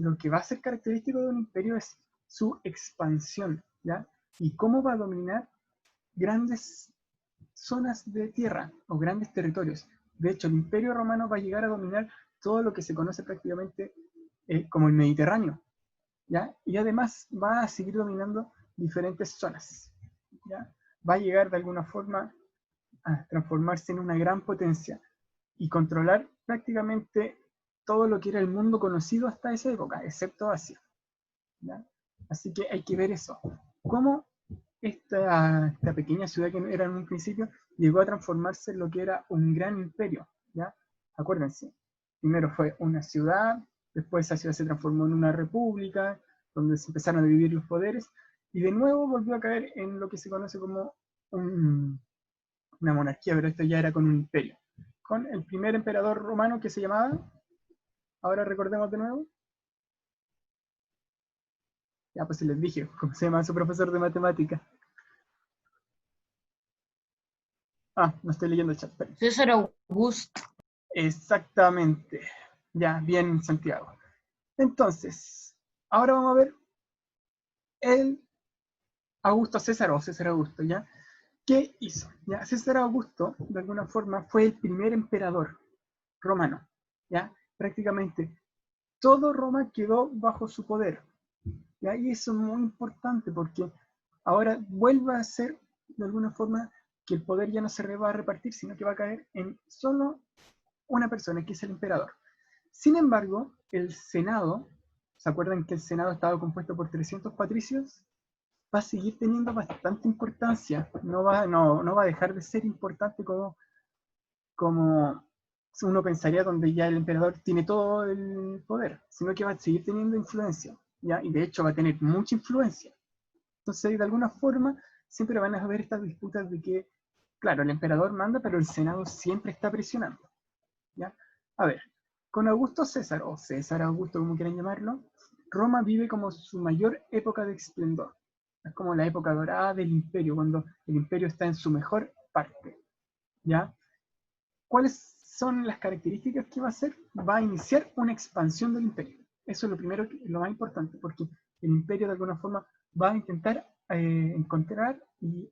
lo que va a ser característico de un imperio es su expansión, ¿ya? Y cómo va a dominar grandes zonas de tierra o grandes territorios. De hecho, el Imperio Romano va a llegar a dominar todo lo que se conoce prácticamente como el Mediterráneo, ¿ya? Y además va a seguir dominando diferentes zonas, ¿ya? Va a llegar de alguna forma a transformarse en una gran potencia y controlar prácticamente todo lo que era el mundo conocido hasta esa época, excepto Asia, ¿ya? Así que hay que ver eso. ¿Cómo esta pequeña ciudad que era en un principio llegó a transformarse en lo que era un gran imperio? ¿Ya? Acuérdense, primero fue una ciudad, después esa ciudad se transformó en una república, donde se empezaron a dividir los poderes, y de nuevo volvió a caer en lo que se conoce como una monarquía, pero esto ya era con un imperio. Con el primer emperador romano que se llamaba, ahora recordemos de nuevo, ya pues se les dije, ¿cómo se llama su profesor de matemática? Ah, no estoy leyendo el chat, pero... César Augusto. Exactamente. Ya, bien, Santiago. Entonces, ahora vamos a ver el Augusto César o César Augusto, ¿ya? ¿Qué hizo? Ya, César Augusto, de alguna forma, fue el primer emperador romano, ¿ya? Prácticamente todo Roma quedó bajo su poder, ¿ya? Y eso es muy importante porque ahora vuelve a ser, de alguna forma, que el poder ya no se va a repartir, sino que va a caer en solo una persona, que es el emperador. Sin embargo, el Senado, ¿se acuerdan que el Senado estaba compuesto por 300 patricios? Va a seguir teniendo bastante importancia, no va a dejar de ser importante como uno pensaría donde ya el emperador tiene todo el poder, sino que va a seguir teniendo influencia, ¿ya? Y de hecho va a tener mucha influencia. Entonces, de alguna forma, siempre van a haber estas disputas de que, claro, el emperador manda, pero el Senado siempre está presionando, ¿ya? A ver, con Augusto César, o César Augusto, como quieran llamarlo, Roma vive como su mayor época de esplendor. Es como la época dorada del imperio, cuando el imperio está en su mejor parte, ¿ya? ¿Cuáles son las características que va a hacer? Va a iniciar una expansión del imperio. Eso es lo primero, lo más importante, porque el imperio de alguna forma va a intentar encontrar y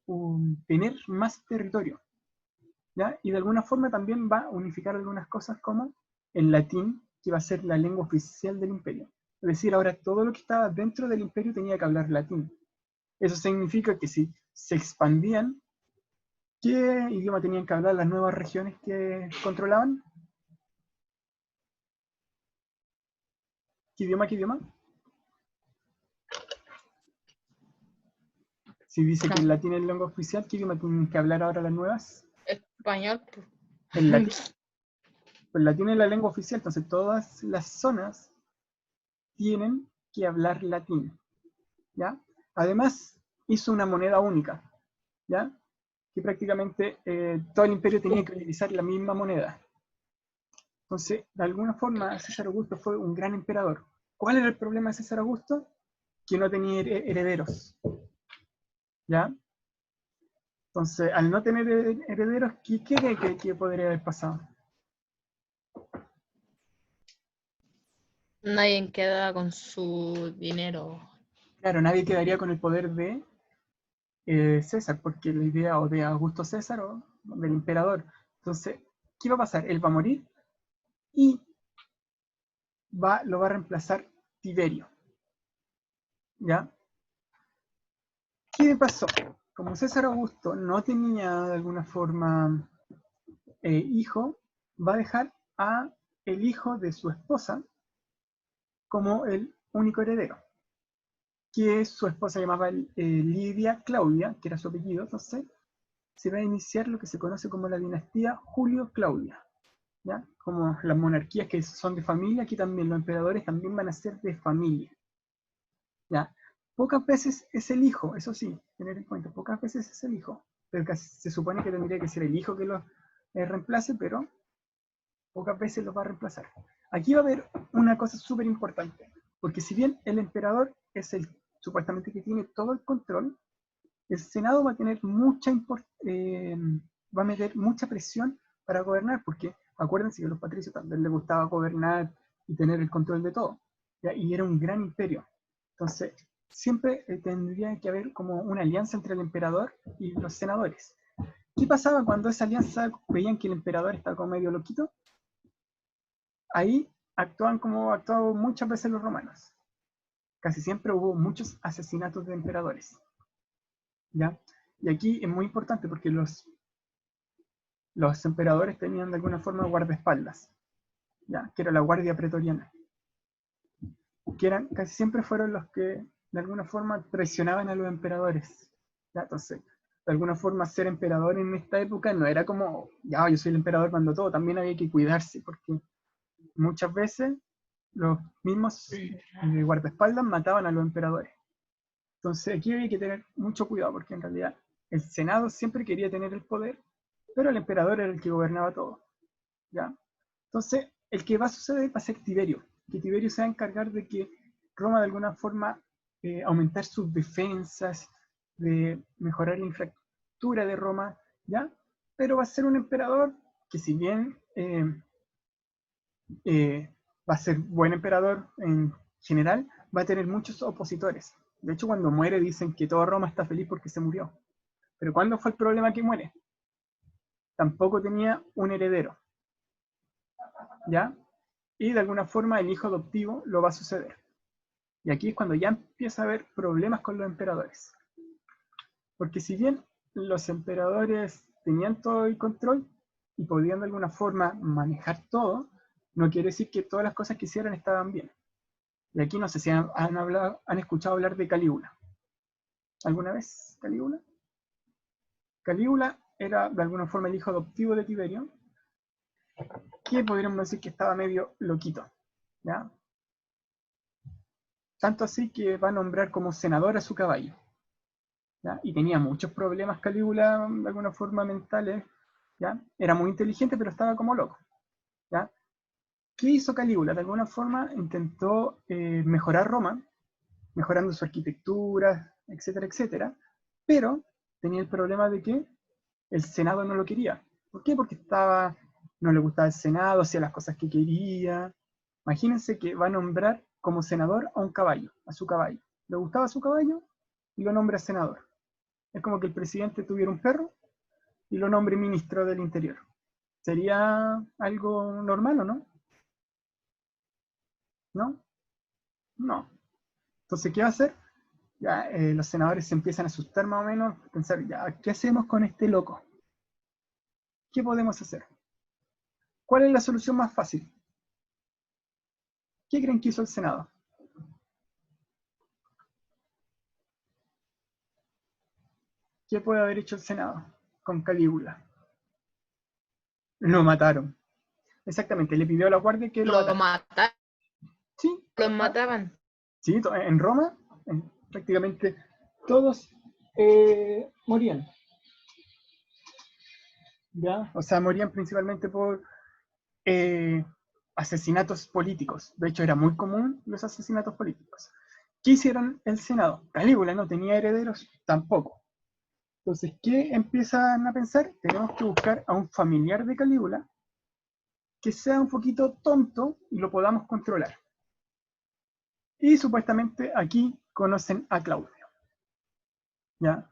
tener más territorio, ¿ya? Y de alguna forma también va a unificar algunas cosas como el latín, que va a ser la lengua oficial del imperio. Es decir, ahora todo lo que estaba dentro del imperio tenía que hablar latín. Eso significa que si se expandían, ¿qué idioma tenían que hablar las nuevas regiones que controlaban? ¿Qué idioma? ¿Qué idioma? Si dice que el latín es lengua oficial, ¿qué idioma tienen que hablar ahora las nuevas? Español. El latín. El latín es la lengua oficial, entonces todas las zonas tienen que hablar latín, ¿ya? Además, hizo una moneda única, ¿ya? Que prácticamente todo el imperio tenía que utilizar la misma moneda. Entonces, de alguna forma, César Augusto fue un gran emperador. ¿Cuál era el problema de César Augusto? Que no tenía herederos, ¿ya? Entonces, al no tener herederos, ¿qué cree que podría haber pasado? Nadie queda con su dinero. Claro, nadie quedaría con el poder de César, porque la idea o de Augusto César o del emperador. Entonces, ¿qué va a pasar? Él va a morir y lo va a reemplazar Tiberio, ¿ya? ¿Qué pasó? Como César Augusto no tenía de alguna forma hijo, va a dejar a el hijo de su esposa como el único heredero, que su esposa llamaba Lidia Claudia, que era su apellido. Entonces se va a iniciar lo que se conoce como la dinastía Julio-Claudia, ¿ya? Como las monarquías que son de familia, aquí también los emperadores también van a ser de familia, ¿ya? Pocas veces es el hijo, eso sí, tener en cuenta, pocas veces es el hijo, pero casi se supone que tendría que ser el hijo que lo reemplace, pero pocas veces lo va a reemplazar. Aquí va a haber una cosa súper importante, porque si bien el emperador es el supuestamente que tiene todo el control, el Senado va a tener va a meter mucha presión para gobernar, porque acuérdense que a los patricios también les gustaba gobernar y tener el control de todo. ¿ya? Y era un gran imperio. Entonces, siempre tendría que haber como una alianza entre el emperador y los senadores. ¿Qué pasaba cuando esa alianza veían que el emperador estaba como medio loquito? Ahí actuaban como actuaban muchas veces los romanos. Casi siempre hubo muchos asesinatos de emperadores, ¿ya? Y aquí es muy importante porque los emperadores tenían de alguna forma guardaespaldas, ¿ya? Que era la guardia pretoriana, que eran, casi siempre fueron los que de alguna forma traicionaban a los emperadores, ¿ya? Entonces, de alguna forma ser emperador en esta época no era como, ya, yo soy el emperador cuando todo, también había que cuidarse, porque muchas veces los mismos guardaespaldas mataban a los emperadores. Entonces aquí había que tener mucho cuidado, porque en realidad el Senado siempre quería tener el poder, pero el emperador era el que gobernaba todo, ¿ya? Entonces, el que va a suceder va a ser Tiberio, que Tiberio se va a encargar de que Roma de alguna forma aumentar sus defensas, de mejorar la infraestructura de Roma, ¿ya? Pero va a ser un emperador que si bien va a ser buen emperador en general, va a tener muchos opositores. De hecho, cuando muere dicen que toda Roma está feliz porque se murió. Pero ¿cuándo fue el problema que muere? Tampoco tenía un heredero, ¿ya? Y de alguna forma el hijo adoptivo lo va a suceder. Y aquí es cuando ya empieza a haber problemas con los emperadores. Porque si bien los emperadores tenían todo el control y podían de alguna forma manejar todo, no quiere decir que todas las cosas que hicieran estaban bien. Y aquí no sé si han escuchado hablar de Calígula. ¿Alguna vez Calígula? Calígula era de alguna forma el hijo adoptivo de Tiberio, que podríamos decir que estaba medio loquito, ¿ya? Tanto así que va a nombrar como senador a su caballo, ¿ya? Y tenía muchos problemas Calígula, de alguna forma mentales, ¿ya? Era muy inteligente, pero estaba como loco, ¿ya? ¿Qué hizo Calígula? De alguna forma intentó mejorar Roma, mejorando su arquitectura, etcétera, etcétera, pero tenía el problema de que el Senado no lo quería. ¿Por qué? Porque no le gustaba el Senado, hacía las cosas que quería. Imagínense que va a nombrar como senador a un caballo, a su caballo. Le gustaba su caballo y lo nombra senador. Es como que el presidente tuviera un perro y lo nombre ministro del Interior. ¿Sería algo normal o no? ¿No? No. Entonces, ¿qué va a hacer? Ya los senadores se empiezan a asustar más o menos, pensar, ya, ¿qué hacemos con este loco? ¿Qué podemos hacer? ¿Cuál es la solución más fácil? ¿Qué creen que hizo el Senado? ¿Qué puede haber hecho el Senado con Calígula? Lo mataron. Exactamente, le pidió a la guardia que lo Lo matara. mataban, Sí, los mataban. sí, en Roma prácticamente todos morían. ¿Ya? O sea, morían principalmente por eh, asesinatos políticos. De hecho, era muy común los asesinatos políticos. ¿Qué hicieron el Senado? Calígula no tenía herederos tampoco. Entonces, ¿qué empiezan a pensar? Tenemos que buscar a un familiar de Calígula que sea un poquito tonto y lo podamos controlar. Y supuestamente aquí conocen a Claudio. ¿Ya?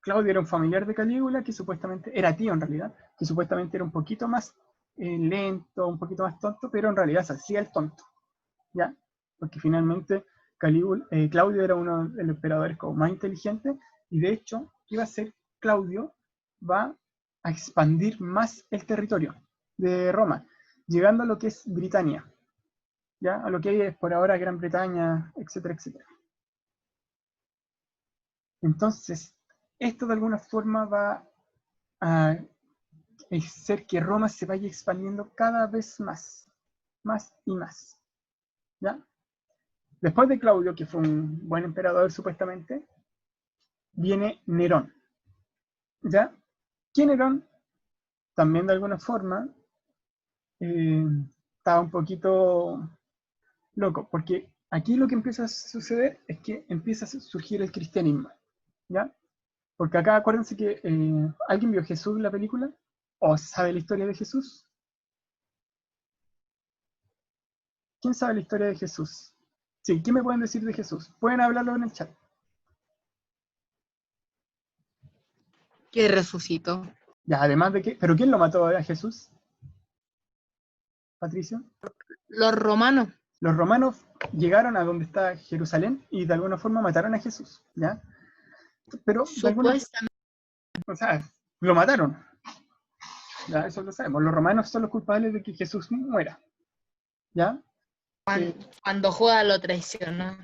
Claudio era un familiar de Calígula que supuestamente era tío en realidad, que supuestamente era un poquito más lento, un poquito más tonto, pero en realidad se hacía el tonto. ¿Ya? Porque finalmente Claudio era uno de los emperadores como más inteligentes y de hecho, ¿qué va a hacer Claudio? Va a expandir más el territorio de Roma, llegando a lo que es Britania, ¿ya? A lo que es por ahora Gran Bretaña, etcétera, etcétera. Entonces, esto de alguna forma va a hacer que Roma se vaya expandiendo cada vez más y más, ¿ya? Después de Claudio, que fue un buen emperador supuestamente, viene Nerón, ¿ya? Que Nerón también de alguna forma eh, estaba un poquito loco, porque aquí lo que empieza a suceder es que empieza a surgir el cristianismo, ¿ya? Porque acá acuérdense que ¿alguien vio Jesús en la película? ¿O sabe la historia de Jesús? ¿Quién sabe la historia de Jesús? Sí, ¿qué me pueden decir de Jesús? Pueden hablarlo en el chat. Que resucitó. Ya, además de que, ¿pero quién lo mató a Jesús? Patricio. Los romanos, Los romanos llegaron a donde está Jerusalén y de alguna forma mataron a Jesús, ¿ya? Pero de alguna, supuestamente, o sea, lo mataron. Ya, eso lo sabemos. Los romanos son los culpables de que Jesús muera, ¿ya? Eh, cuando Judas lo traicionó.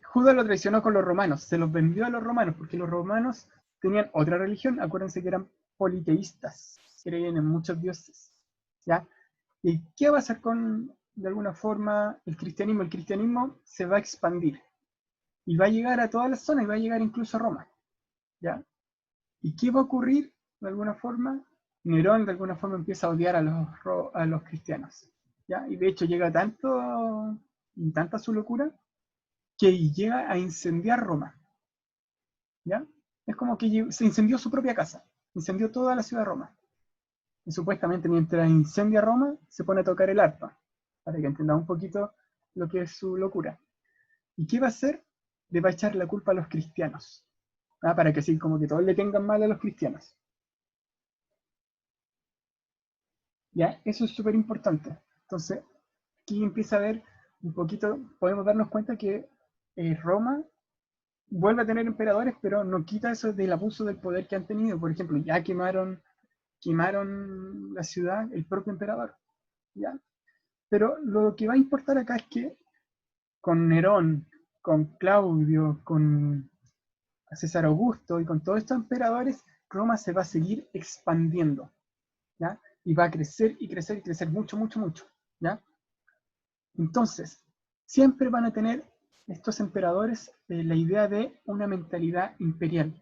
Judas lo traicionó con los romanos, se los vendió a los romanos, porque los romanos tenían otra religión, acuérdense que eran politeístas, creían en muchos dioses, ¿ya? ¿Y qué va a hacer con, de alguna forma, el cristianismo? El cristianismo se va a expandir y va a llegar a todas las zonas y va a llegar incluso a Roma, ¿ya? ¿Y qué va a ocurrir, de alguna forma? Nerón, de alguna forma, empieza a odiar a los cristianos, ¿ya? Y de hecho llega tanto, y tanta su locura, que llega a incendiar Roma, ¿ya? Es como que se incendió su propia casa, incendió toda la ciudad de Roma. Y supuestamente mientras incendia Roma, se pone a tocar el arpa, para que entendamos un poquito lo que es su locura. ¿Y qué va a hacer? Le va a echar la culpa a los cristianos, ¿ah? Para que así como que todos le tengan mal a los cristianos. ¿Ya? Eso es súper importante. Entonces, aquí empieza a ver un poquito, podemos darnos cuenta que Roma vuelve a tener emperadores, pero no quita eso del abuso del poder que han tenido. Por ejemplo, ya quemaron la ciudad el propio emperador, ¿ya? Pero lo que va a importar acá es que con Nerón, con Claudio, con César Augusto y con todos estos emperadores, Roma se va a seguir expandiendo, ¿ya? Y va a crecer y crecer y crecer mucho, mucho, mucho, ¿ya? Entonces, siempre van a tener estos emperadores la idea de una mentalidad imperial,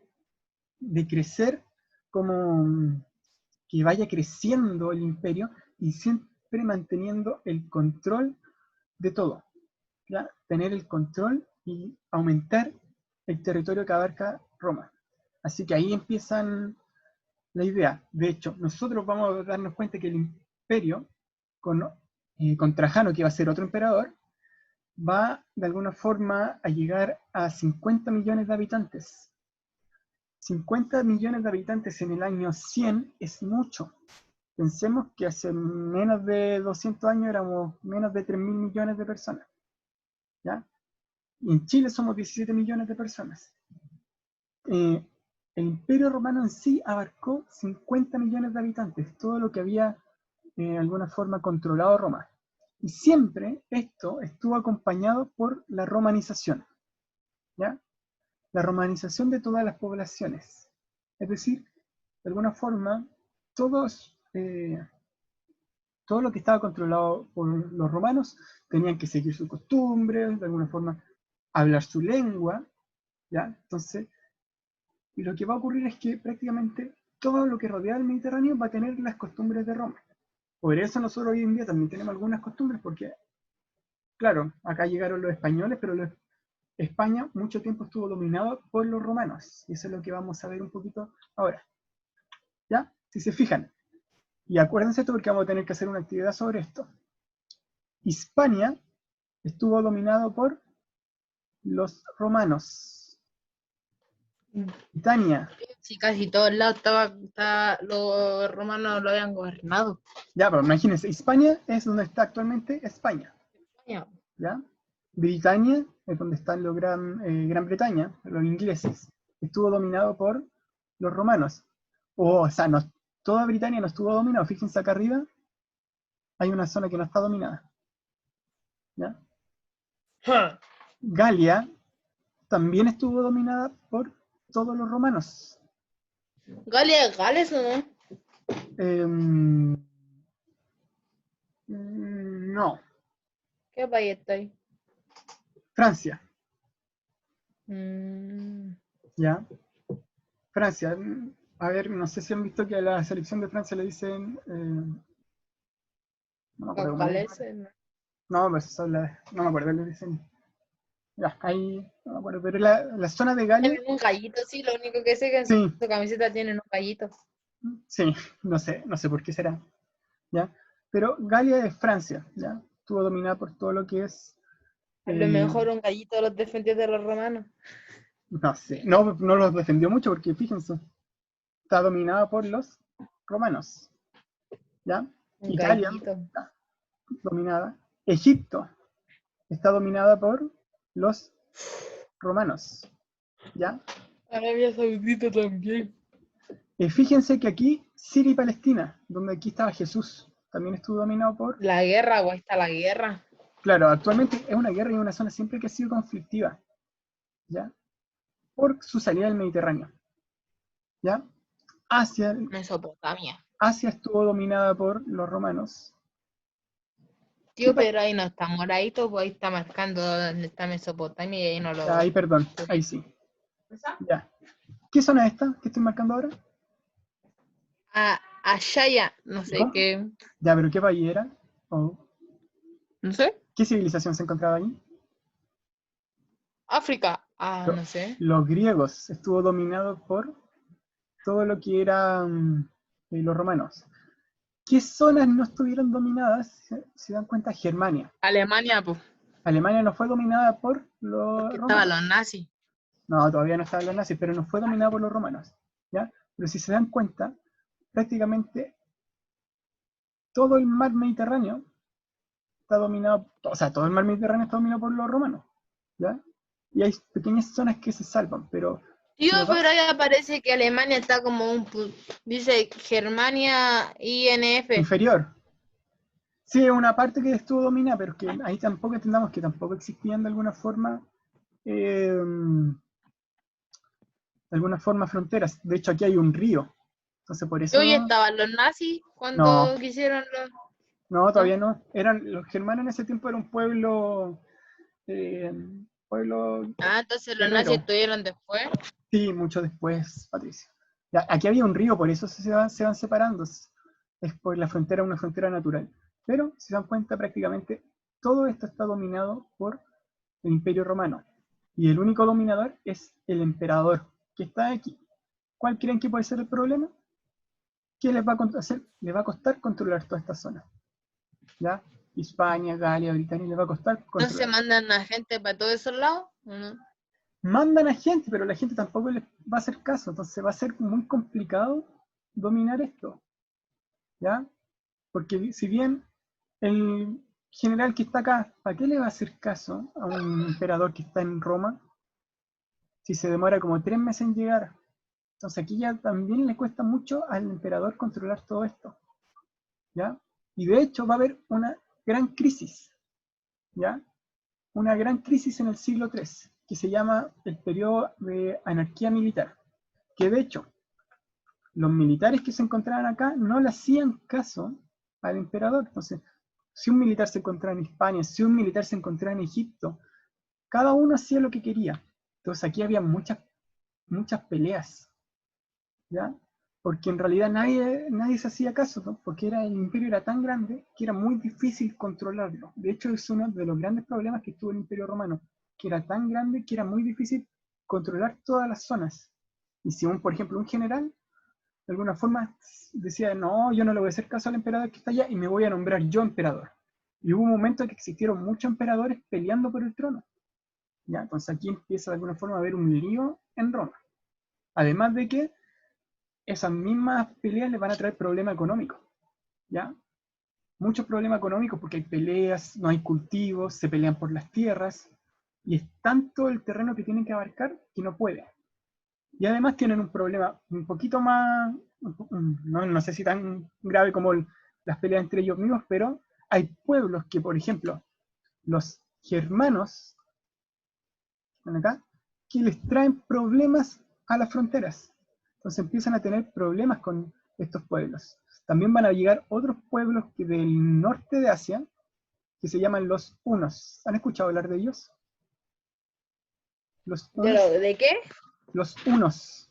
de crecer como que vaya creciendo el imperio y siempre manteniendo el control de todo, ¿ya? Tener el control y aumentar el territorio que abarca Roma. Así que ahí empiezan la idea. De hecho, nosotros vamos a darnos cuenta que el imperio, con Trajano, que va a ser otro emperador, va de alguna forma a llegar a 50 millones de habitantes. 50 millones de habitantes en el año 100 es mucho. Pensemos que hace menos de 200 años éramos menos de 3.000 millones de personas, ¿ya? Y en Chile somos 17 millones de personas. El Imperio Romano en sí abarcó 50 millones de habitantes, todo lo que había de alguna forma controlado Roma. Y siempre esto estuvo acompañado por la romanización, ¿ya? La romanización de todas las poblaciones. Es decir, de alguna forma, todo lo que estaba controlado por los romanos tenían que seguir sus costumbres, de alguna forma hablar su lengua, ¿ya? Entonces, y lo que va a ocurrir es que prácticamente todo lo que rodea el Mediterráneo va a tener las costumbres de Roma. Por eso nosotros hoy en día también tenemos algunas costumbres, porque, claro, acá llegaron los españoles, pero España mucho tiempo estuvo dominado por los romanos, y eso es lo que vamos a ver un poquito ahora, ¿ya? Si se fijan, y acuérdense esto porque vamos a tener que hacer una actividad sobre esto. Hispania estuvo dominado por los romanos. Britania, Sí, casi todos lados los romanos lo habían gobernado. ya, pero imagínense, Hispania es donde está actualmente España, España. ¿ya? Britania es donde está Gran Bretaña, los ingleses, estuvo dominado por los romanos. O sea, no, toda Britania no estuvo dominada, fíjense acá arriba, hay una zona que no está dominada, ¿ya? Galia también estuvo dominada por todos los romanos. Galia es Gales, ¿o no? No, ¿Qué país está ahí? Francia, Mm, ¿ya? Francia, a ver, no sé si han visto que a la selección de Francia le dicen, no me acuerdo los cómo le dicen. galeses, ¿no? No, pues no me acuerdo, le dicen, ya, ahí, no me acuerdo, pero la zona de Galia, Tienen un gallito, sí, lo único que sé es que en sí, su camiseta tienen un gallito. sí, no sé por qué será, ¿ya? Pero Galia es Francia, ¿ya? Estuvo dominada por todo lo que es A lo mejor un gallito los defendió de los romanos. No sé, no los defendió mucho porque fíjense, está dominada por los romanos, ¿ya? Un Italia gallito. está dominada. Egipto está dominada por los romanos, ¿ya? Arabia Saudita también. Fíjense que aquí, Siria y Palestina, donde aquí estaba Jesús, también estuvo dominado por... La guerra, o está la guerra. Claro, actualmente es una guerra y una zona siempre que ha sido conflictiva, ¿ya? Por su salida del Mediterráneo, ¿ya? Asia, Mesopotamia. Asia estuvo dominada por los romanos. Tío, pero ahí no está moradito, pues ahí está marcando dónde está Mesopotamia y ahí no lo... Ahí, perdón, ahí sí. Ya. ¿Qué zona es esta que estoy marcando ahora? Ashaya, no sé ¿Cómo? qué. Ya, pero ¿qué país era? ¿O No sé. qué civilización se encontraba ahí? África. Lo- No sé. Los griegos. Estuvo dominado por todo lo que eran los romanos. ¿Qué zonas no estuvieron dominadas? Se dan cuenta, Germania. Alemania, pues, Alemania no fue dominada por los porque estaban romanos. los nazis. No, todavía no estaban los nazis, pero no fue dominada por los romanos, ¿ya? Pero si se dan cuenta, prácticamente todo el mar Mediterráneo está dominado, o sea, todo el mar Mediterráneo está dominado por los romanos, ¿ya? Y hay pequeñas zonas que se salvan, pero Tío, si nos pero ahí aparece que Alemania está como dice Germania INF. inferior. Sí, es una parte que estuvo dominada, pero que ahí tampoco entendamos que tampoco existían de alguna forma fronteras. De hecho, aquí hay un río. Entonces, por Yo ya eso, estaban los nazis no, cuando quisieron los... no, ¿No? todavía no. Los germanos en ese tiempo era un eh, pueblo Entonces los nazis guerrero. estuvieron después. Sí, mucho después, Patricia. Ya, aquí había un río, por eso se van separando. Es por la frontera, una frontera natural. Pero, si se dan cuenta, prácticamente todo esto está dominado por el Imperio Romano. Y el único dominador es el emperador, que está aquí. ¿Cuál creen que puede ser el problema? ¿Qué les va a hacer? Les va a costar controlar toda esta zona. ¿Ya? Hispania, Galia, Britania, les va a costar Entonces controlar. mandan a gente para todos esos lados. ¿O no? Mandan a gente, pero la gente tampoco les va a hacer caso. Entonces va a ser muy complicado dominar esto. ¿Ya? Porque si bien el general que está acá, ¿para qué le va a hacer caso a un emperador que está en Roma si se demora como 3 meses en llegar? Entonces aquí ya también le cuesta mucho al emperador controlar todo esto, ¿ya? Y de hecho va a haber una gran crisis, ¿ya? Una gran crisis en el siglo III, que se llama el periodo de anarquía militar, que de hecho los militares que se encontraban acá no le hacían caso al emperador. Entonces, si un militar se encontraba en Hispania, si un militar se encontraba en Egipto, cada uno hacía lo que quería. Entonces aquí había muchas peleas, ¿ya? Porque en realidad nadie se hacía caso, ¿no? Porque el imperio era tan grande que era muy difícil controlarlo. De hecho, es uno de los grandes problemas que tuvo el imperio romano, que era tan grande que era muy difícil controlar todas las zonas. Y si por ejemplo, un general de alguna forma decía, no, yo no le voy a hacer caso al emperador que está allá y me voy a nombrar yo emperador. Y hubo un momento en que existieron muchos emperadores peleando por el trono. ¿Ya? Entonces aquí empieza de alguna forma a haber un lío en Roma. Además de que esas mismas peleas le van a traer problemas económicos. ¿Ya? Muchos problemas económicos porque hay peleas, no hay cultivos, se pelean por las tierras y es tanto el terreno que tienen que abarcar que no puede. Y además tienen un problema un poquito más, no sé si tan grave como las peleas entre ellos mismos, pero hay pueblos que, por ejemplo, los germanos, ¿ven acá? Que les traen problemas a las fronteras. Entonces empiezan a tener problemas con estos pueblos. También van a llegar otros pueblos que del norte de Asia, que se llaman los hunos. ¿Han escuchado hablar de ellos? Los hunos. ¿De qué? Los hunos.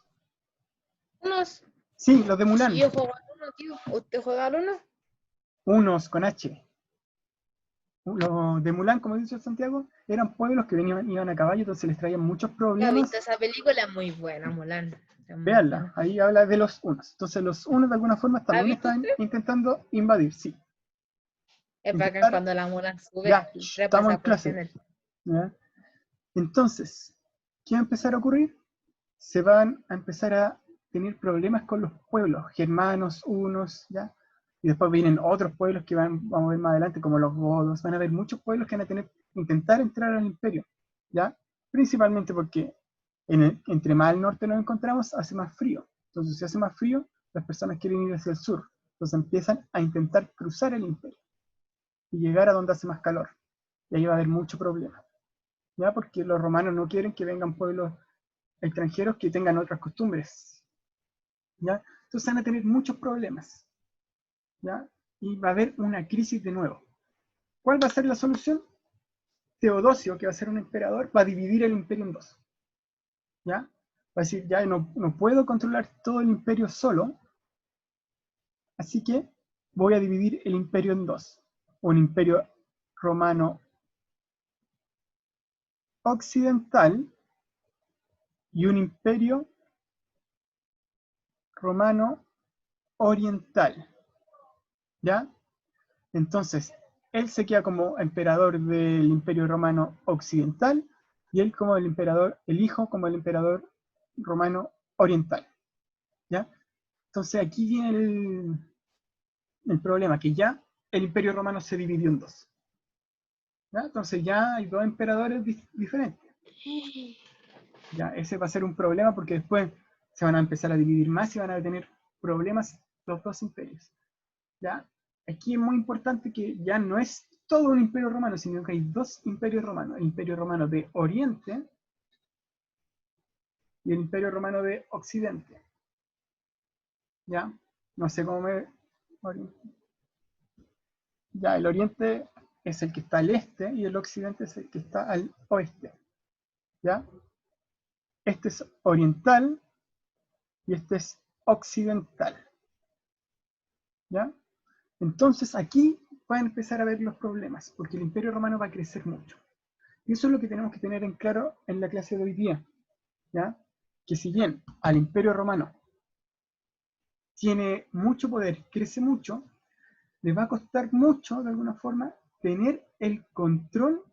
Unos. Sí, los de Si Mulan. yo juego al uno, tío. ¿Usted juega al uno? Hunos con H. Los de Mulan, como dice Santiago, eran pueblos que iban a caballo, entonces les traían muchos Yo he problemas. visto esa película, muy buena, Mulan. Es muy Veanla, buena. ahí habla de los hunos. Entonces los hunos de alguna forma ¿La ha también visto están usted? intentando invadir, sí. Es bacán Intentar, cuando la Mulan sube ya, y trepa estamos en esa cuestión. clase. ¿ya? Entonces, ¿qué va a empezar a ocurrir? Se van a empezar a tener problemas con los pueblos, germanos, hunos, ¿ya? Y después vienen otros pueblos que vamos a ver más adelante, como los godos. Van a haber muchos pueblos que van a intentar entrar al imperio, ¿ya? Principalmente porque entre más al norte nos encontramos, hace más frío. Entonces, si hace más frío, las personas quieren ir hacia el sur. Entonces empiezan a intentar cruzar el imperio y llegar a donde hace más calor. Y ahí va a haber mucho problema, ¿ya? Porque los romanos no quieren que vengan pueblos extranjeros que tengan otras costumbres, ¿ya? Entonces van a tener muchos problemas, ¿ya? Y va a haber una crisis de nuevo. ¿Cuál va a ser la solución? Teodosio, que va a ser un emperador, va a dividir el imperio en dos, ¿ya? Va a decir, ya no puedo controlar todo el imperio solo, así que voy a dividir el imperio en dos. Un imperio romano occidental y un imperio romano oriental, ¿ya? Entonces, él se queda como emperador del Imperio Romano Occidental y él como el emperador, el hijo como el emperador romano oriental, ¿ya? Entonces aquí viene el problema, que ya el Imperio Romano se dividió en dos, ¿ya? Entonces ya hay dos emperadores diferentes, ¿ya? Ese va a ser un problema porque después se van a empezar a dividir más y van a tener problemas los dos imperios, ¿ya? Aquí es muy importante que ya no es todo un imperio romano, sino que hay dos imperios romanos, el imperio romano de Oriente y el imperio romano de Occidente, ¿ya? No sé cómo me... Ya, el Oriente es el que está al este y el Occidente es el que está al oeste, ¿ya? Este es oriental y este es occidental, ¿ya? Entonces aquí van a empezar a ver los problemas, porque el imperio romano va a crecer mucho. Y eso es lo que tenemos que tener en claro en la clase de hoy día, ¿ya? Que si bien al imperio romano tiene mucho poder, crece mucho, le va a costar mucho, de alguna forma, tener el control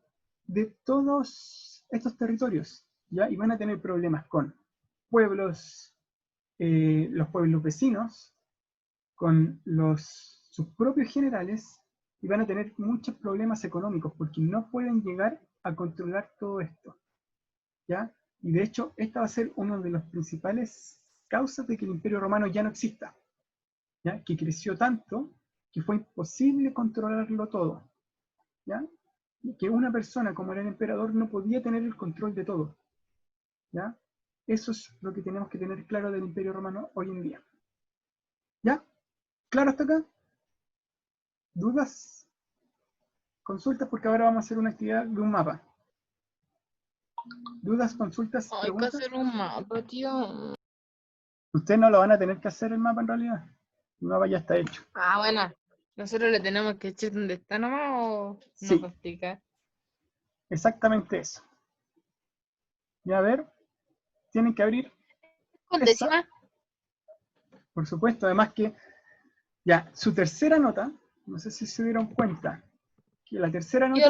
de todos estos territorios, ¿ya? Y van a tener problemas con pueblos, los pueblos vecinos, con sus propios generales, y van a tener muchos problemas económicos porque no pueden llegar a controlar todo esto, ¿ya? Y de hecho, esta va a ser una de las principales causas de que el Imperio Romano ya no exista, ¿ya? Que creció tanto que fue imposible controlarlo todo, ¿ya? Y que una persona como era el emperador no podía tener el control de todo, ¿ya? Eso es lo que tenemos que tener claro del Imperio Romano hoy en día, ¿ya? ¿Claro hasta acá? ¿Dudas? Consultas, porque ahora vamos a hacer una actividad de un mapa. ¿Dudas, consultas, Hay que preguntas? hacer un mapa, tío. Ustedes no lo van a tener que hacer el mapa en realidad. El mapa ya está hecho. Ah, bueno. ¿Nosotros le tenemos que echar dónde está nomás o no Sí, para explicar? exactamente eso. Y a ver, tienen que abrir Con esa, décima. por supuesto. Además que ya, su tercera nota, no sé si se dieron cuenta, que la tercera Yo nota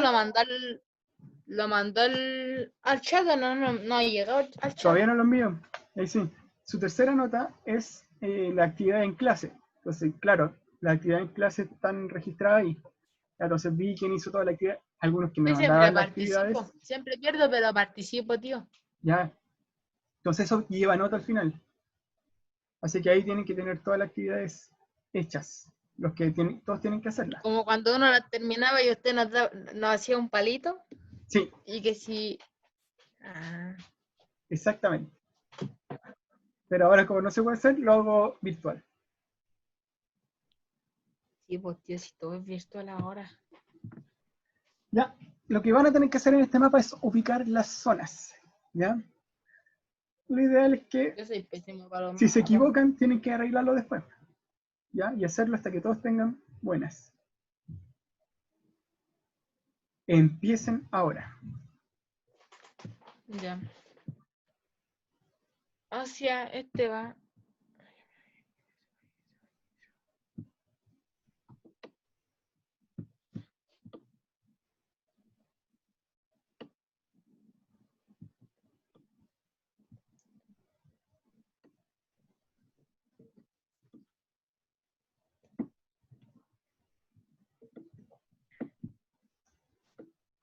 lo mandó al chat o no ha llegado al chat. todavía no lo envío. Ahí sí. Su tercera nota es la actividad en clase. Entonces, claro, las actividades en clase están registradas ahí. Entonces vi quién hizo toda la actividad. Algunos que me Yo siempre mandaban las actividades. participo. Siempre pierdo, pero participo, tío. Ya. Entonces eso lleva nota al final. Así que ahí tienen que tener todas las actividades hechas. Los que tienen, todos tienen que hacerlas. Como cuando uno la terminaba y usted nos hacía un palito. Sí, Y que si. Ah, exactamente. Pero ahora como no se puede hacer, lo hago virtual. sí, pues tío, si todo es virtual ahora. Ya. Lo que van a tener que hacer en este mapa es ubicar las zonas. ¿Ya? Lo ideal es que Yo soy pésimo para los si se mapas. equivocan, tienen que arreglarlo después. ¿Ya? Y hacerlo hasta que todos tengan buenas. Empiecen ahora. Ya. Hacia este va.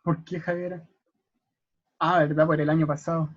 ¿Por qué, Javiera? Ah, ¿verdad? Por el año pasado.